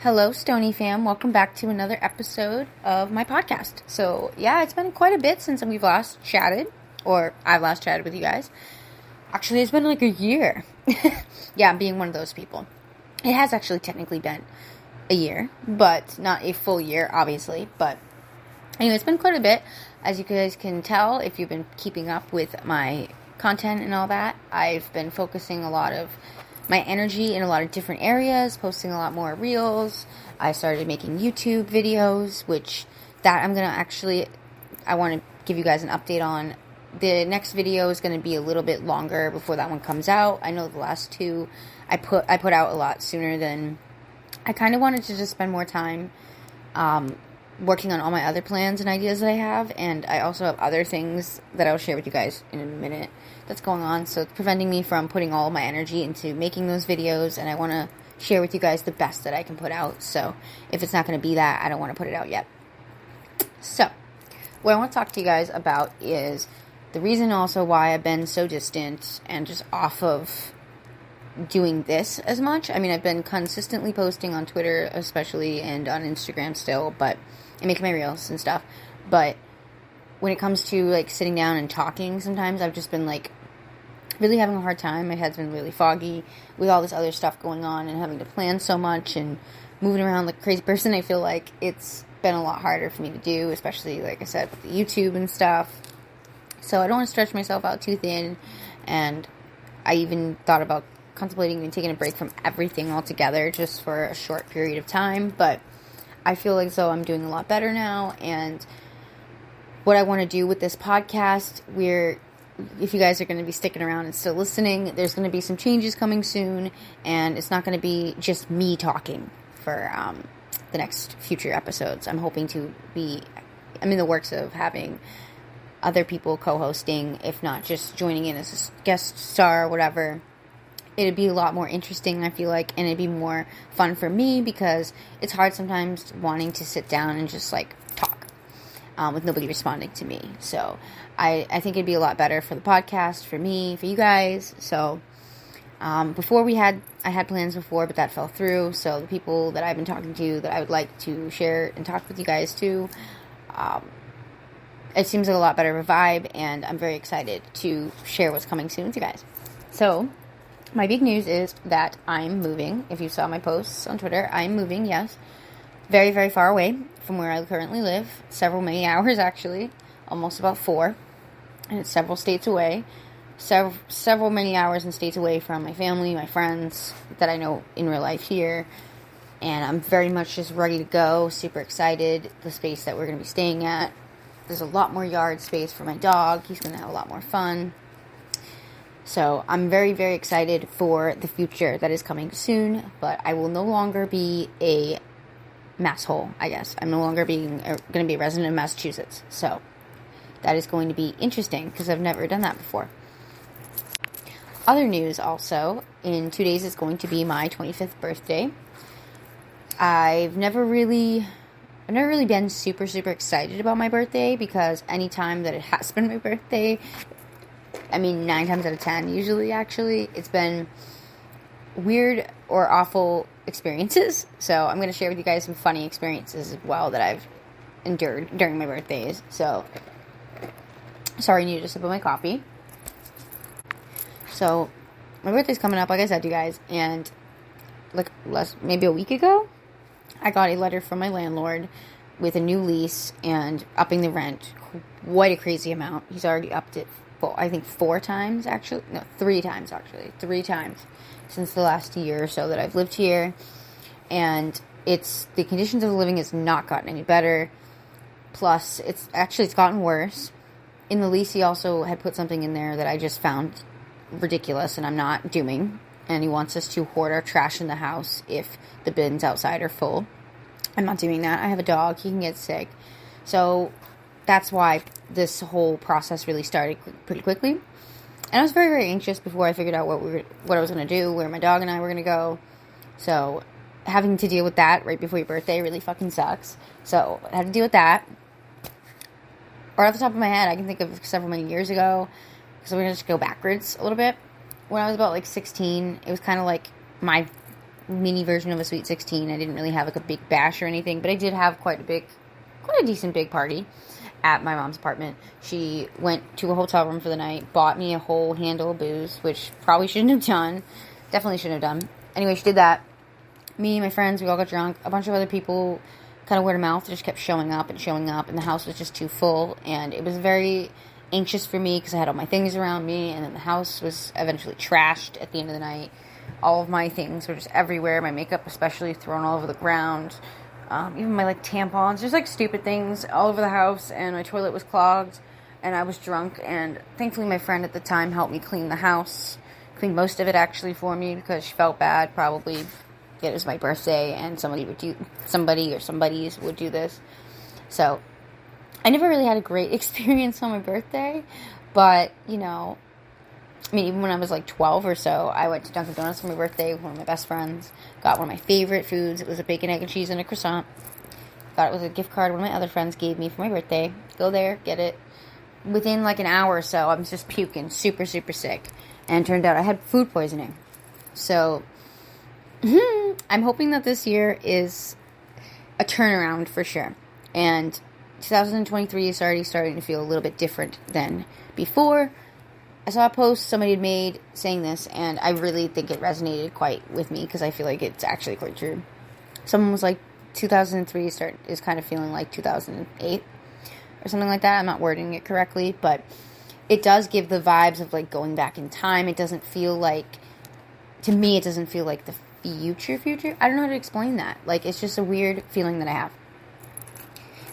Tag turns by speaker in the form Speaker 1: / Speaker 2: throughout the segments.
Speaker 1: Hello, Stoney fam. Welcome back to another episode of my podcast. So, yeah, it's been quite a bit since we've last chatted, or I've last chatted with you guys. Actually, it's been like a year. Yeah, I'm being one of those people. It has actually technically been a year, but not a full year, obviously. But anyway, it's been quite a bit. As you guys can tell, if you've been keeping up with my content and all that, I've been focusing a lot of my energy in a lot of different areas, posting a lot more reels. I started making YouTube videos, which that I'm going to actually, I want to give you guys an update on. The next video is going to be a little bit longer before that one comes out. I know the last two I put out a lot sooner than, I kind of wanted to just spend more time working on all my other plans and ideas that I have, and I also have other things that I'll share with you guys in a minute that's going on, so it's preventing me from putting all my energy into making those videos, and I want to share with you guys the best that I can put out. So if it's not going to be that, I don't want to put it out yet. So what I want to talk to you guys about is the reason also why I've been so distant and just off of doing this as much. I mean, I've been consistently posting on Twitter especially, and on Instagram still, but and making my reels and stuff, but when it comes to like sitting down and talking, sometimes I've just been like really having a hard time. My head's been really foggy with all this other stuff going on and having to plan so much and moving around like a crazy person. I feel like it's been a lot harder for me to do, especially like I said with the YouTube and stuff. So I don't want to stretch myself out too thin, and I even thought about contemplating and taking a break from everything altogether just for a short period of time, but I feel like so I'm doing a lot better now. And what I want to do with this podcast, if you guys are going to be sticking around and still listening, there's going to be some changes coming soon, and it's not going to be just me talking for the next future episodes. I'm hoping to be, I'm in the works of having other people co-hosting, if not just joining in as a guest star or whatever. It'd be a lot more interesting, I feel like, and it'd be more fun for me because it's hard sometimes wanting to sit down and just, like, talk with nobody responding to me. So I think it'd be a lot better for the podcast, for me, for you guys. So I had plans before, but that fell through. So the people that I've been talking to that I would like to share and talk with you guys too, it seems like a lot better of a vibe, and I'm very excited to share what's coming soon with you guys. So my big news is that I'm moving. If you saw my posts on Twitter, I'm moving, yes. Very, very far away from where I currently live. Many hours, actually. Almost about 4. And it's several states away. Several many hours and states away from my family, my friends that I know in real life here. And I'm very much just ready to go. Super excited. The space that we're going to be staying at. There's a lot more yard space for my dog. He's going to have a lot more fun. So I'm very, very excited for the future that is coming soon, but I will no longer be a masshole, I guess. I'm no longer going to be a resident of Massachusetts. So that is going to be interesting because I've never done that before. Other news also, in 2 days is going to be my 25th birthday. I've never really been super, super excited about my birthday because any time that it has been my birthday, 9 times out of 10, usually, actually, it's been weird or awful experiences. So I'm going to share with you guys some funny experiences as well that I've endured during my birthdays. So, sorry, I need to sip of my coffee. So, my birthday's coming up, like I said to you guys, and maybe a week ago, I got a letter from my landlord with a new lease and upping the rent quite a crazy amount. He's already upped it, I think 4 times, actually. No, 3 times, actually. 3 times since the last year or so that I've lived here. And the conditions of living has not gotten any better. Plus, it's gotten worse. In the lease, he also had put something in there that I just found ridiculous and I'm not doing. And he wants us to hoard our trash in the house if the bins outside are full. I'm not doing that. I have a dog. He can get sick. So that's why this whole process really started pretty quickly. And I was very, very anxious before I figured out what I was going to do, where my dog and I were going to go. So having to deal with that right before your birthday really fucking sucks. So I had to deal with that. Or off the top of my head, I can think of several many years ago. So we're going to just go backwards a little bit. When I was about 16, it was kind of like my mini version of a Sweet 16. I didn't really have like a big bash or anything, but I did have quite a decent big party at my mom's apartment. She went to a hotel room for the night, bought me a whole handle of booze, which probably shouldn't have done. Definitely shouldn't have done. Anyway, she did that. Me and my friends, we all got drunk. A bunch of other people, kind of word of mouth, just kept showing up, and the house was just too full, and it was very anxious for me because I had all my things around me, and then the house was eventually trashed at the end of the night. All of my things were just everywhere, my makeup especially thrown all over the ground, even my tampons, just stupid things all over the house, and my toilet was clogged, and I was drunk, and thankfully my friend at the time helped me clean the house, cleaned most of it actually for me because she felt bad, probably. It was my birthday, and somebody or somebody's would do this. So, I never really had a great experience on my birthday, but, even when I was 12 or so, I went to Dunkin' Donuts for my birthday with one of my best friends, got one of my favorite foods. It was a bacon, egg, and cheese and a croissant. Got it with a gift card one of my other friends gave me for my birthday. Go there, get it. Within an hour or so, I was just puking, super, super sick. And it turned out I had food poisoning. So, I'm hoping that this year is a turnaround for sure. And 2023 is already starting to feel a little bit different than before. I saw a post somebody had made saying this, and I really think it resonated quite with me because I feel like it's actually quite true. Someone was like, 2003 is kind of feeling like 2008 or something like that. I'm not wording it correctly, but it does give the vibes of going back in time. It doesn't feel like, to me, it doesn't feel like the future. I don't know how to explain that. It's just a weird feeling that I have.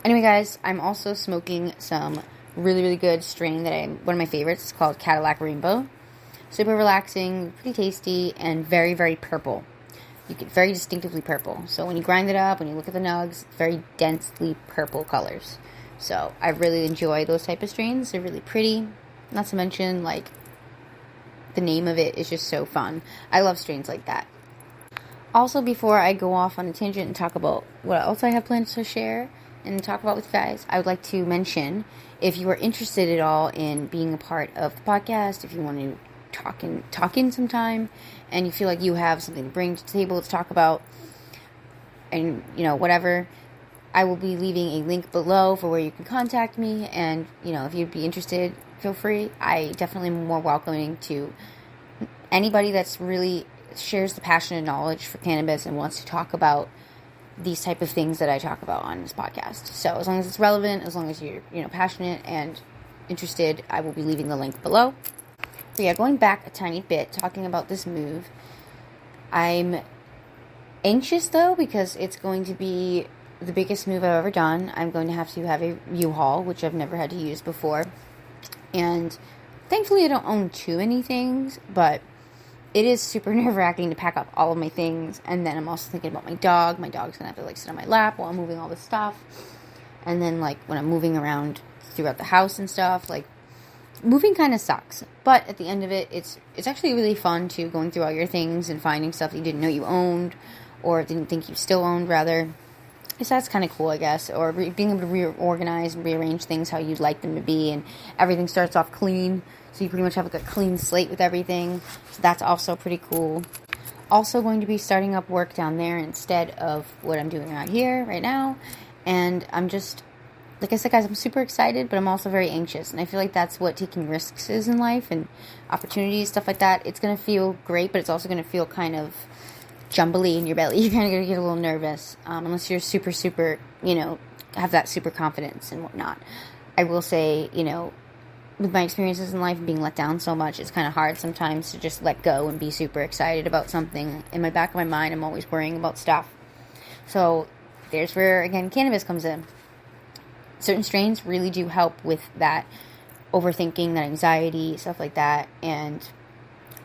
Speaker 1: Anyway, guys, I'm also smoking some really, really good strain one of my favorites. It's called Cadillac Rainbow. Super relaxing, pretty tasty, and very, very purple. You get very distinctively purple. So when you grind it up, when you look at the nugs, very densely purple colors. So I really enjoy those type of strains. They're really pretty. Not to mention, the name of it is just so fun. I love strains like that. Also, before I go off on a tangent and talk about what else I have planned to share and talk about with you guys, I would like to mention, if you are interested at all in being a part of the podcast, if you want to talk in some time, and you feel like you have something to bring to the table to talk about, and, whatever, I will be leaving a link below for where you can contact me, and, if you'd be interested, feel free. I definitely am more welcoming to anybody that's really shares the passion and knowledge for cannabis and wants to talk about these type of things that I talk about on this podcast. So as long as it's relevant, as long as you're, passionate and interested, I will be leaving the link below. So yeah, going back a tiny bit, talking about this move, I'm anxious though because it's going to be the biggest move I've ever done. I'm going to have a U-Haul, which I've never had to use before. And thankfully I don't own too many things, but it is super nerve-wracking to pack up all of my things, and then I'm also thinking about my dog. My dog's gonna have to sit on my lap while I'm moving all this stuff, and then when I'm moving around throughout the house and stuff, moving kind of sucks. But at the end of it, it's actually really fun to going through all your things and finding stuff that you didn't know you owned, or didn't think you still owned rather. So that's kind of cool, I guess, or being able to reorganize and rearrange things how you'd like them to be, and everything starts off clean. So you pretty much have a clean slate with everything. So that's also pretty cool. Also going to be starting up work down there instead of what I'm doing out here right now. And I'm just, like I said, guys, I'm super excited, but I'm also very anxious. And I feel like that's what taking risks is in life and opportunities, stuff like that. It's going to feel great, but it's also going to feel kind of jumbly in your belly. You're kind of going to get a little nervous. Unless you're super, super, have that super confidence and whatnot. I will say, with my experiences in life and being let down so much, it's kind of hard sometimes to just let go and be super excited about something. In my back of my mind, I'm always worrying about stuff. So there's where, again, cannabis comes in. Certain strains really do help with that overthinking, that anxiety, stuff like that. And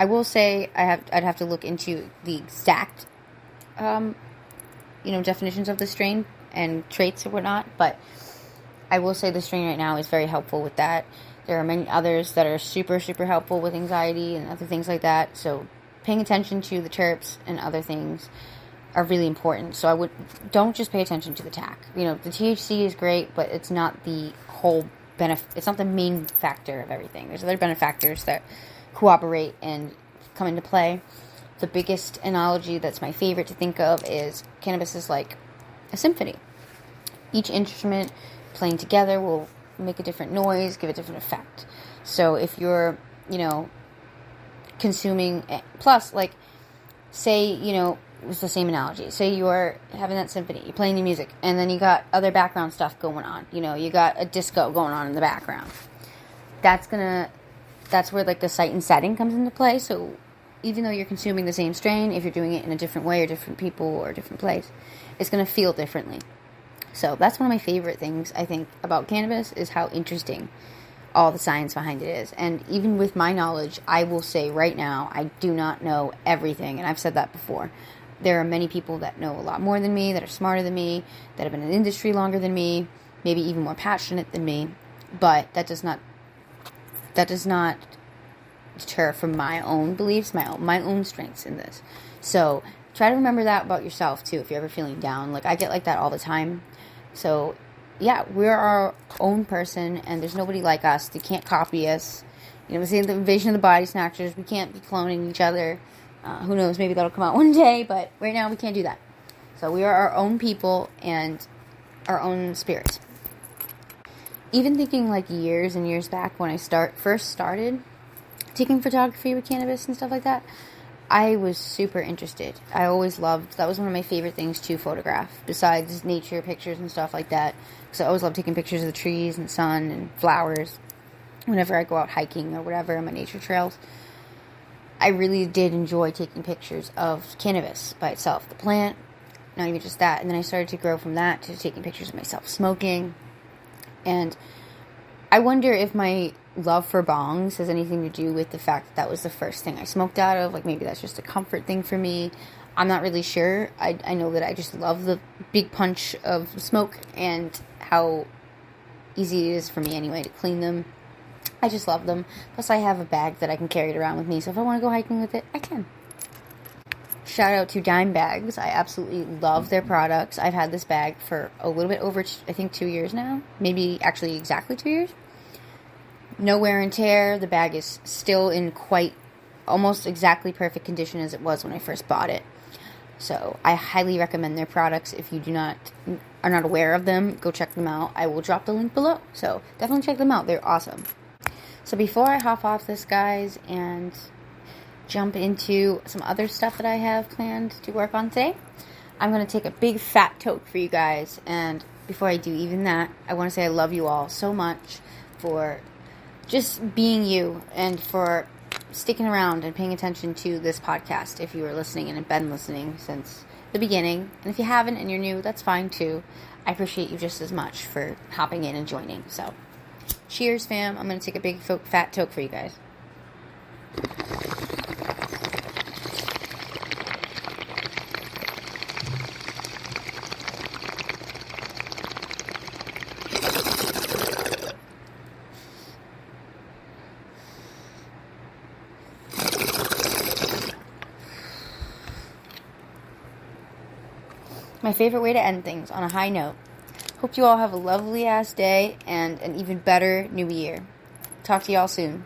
Speaker 1: I will say I'd have to look into the exact, definitions of the strain and traits or whatnot. But I will say the strain right now is very helpful with that. There are many others that are super, super helpful with anxiety and other things like that. So paying attention to the terps and other things are really important. So don't just pay attention to the TAC. The THC is great, but it's not the whole it's not the main factor of everything. There's other benefactors that cooperate and come into play. the biggest analogy that's my favorite to think of is cannabis is like a symphony. Each instrument playing together will make a different noise, give a different effect. So if you're, consuming, plus, like, say, it was the same analogy. Say you're having that symphony, you're playing the music, and then you got other background stuff going on. You got a disco going on in the background. That's where, like, the sight and setting comes into play. So even though you're consuming the same strain, if you're doing it in a different way or different people or a different place, it's going to feel differently. So that's one of my favorite things, I think, about cannabis, is how interesting all the science behind it is. And even with my knowledge, I will say right now, I do not know everything, and I've said that before. There are many people that know a lot more than me, that are smarter than me, that have been in the industry longer than me, maybe even more passionate than me, but that does not deter from my own beliefs, my own strengths in this. So try to remember that about yourself too, if you're ever feeling down. Like, I get like that all the time. So yeah, we're our own person, and there's nobody like us. They can't copy us. We're seeing the invasion of the body snatchers. We can't be cloning each other. Who knows, maybe that'll come out one day, but right now we can't do that. So we are our own people and our own spirits. Even thinking like years and years back when I first started taking photography with cannabis and stuff like that, I was super interested. I always loved, that was one of my favorite things to photograph, besides nature pictures and stuff like that. So I always loved taking pictures of the trees and sun and flowers whenever I go out hiking or whatever on my nature trails. I really did enjoy taking pictures of cannabis by itself, the plant, not even just that. And then I started to grow from that to taking pictures of myself smoking. And I wonder if my love for bongs has anything to do with the fact that was the first thing I smoked out of. Like, maybe that's just a comfort thing for me. I'm not really sure. I know that I just love the big punch of smoke and how easy it is for me anyway to clean them. I just love them. Plus, I have a bag that I can carry it around with me, so if I want to go hiking with it, I can. Shout out to Dime Bags. I absolutely love their products. I've had this bag for a little bit over, I think, 2 years now. Maybe actually exactly 2 years. No wear and tear. The bag is still in almost exactly perfect condition as it was when I first bought it. So I highly recommend their products. If you are not aware of them, go check them out. I will drop the link below. So definitely check them out. They're awesome. So before I hop off this, guys, and jump into some other stuff that I have planned to work on today, I'm going to take a big fat toke for you guys. And before I do even that, I want to say I love you all so much for just being you and for sticking around and paying attention to this podcast. If you were listening and have been listening since the beginning, and if you haven't and you're new, that's fine too. I appreciate you just as much for hopping in and joining. So cheers, fam. I'm going to take a big fat toke for you guys. My favorite way to end things, on a high note. Hope you all have a lovely ass day and an even better new year. Talk to y'all soon.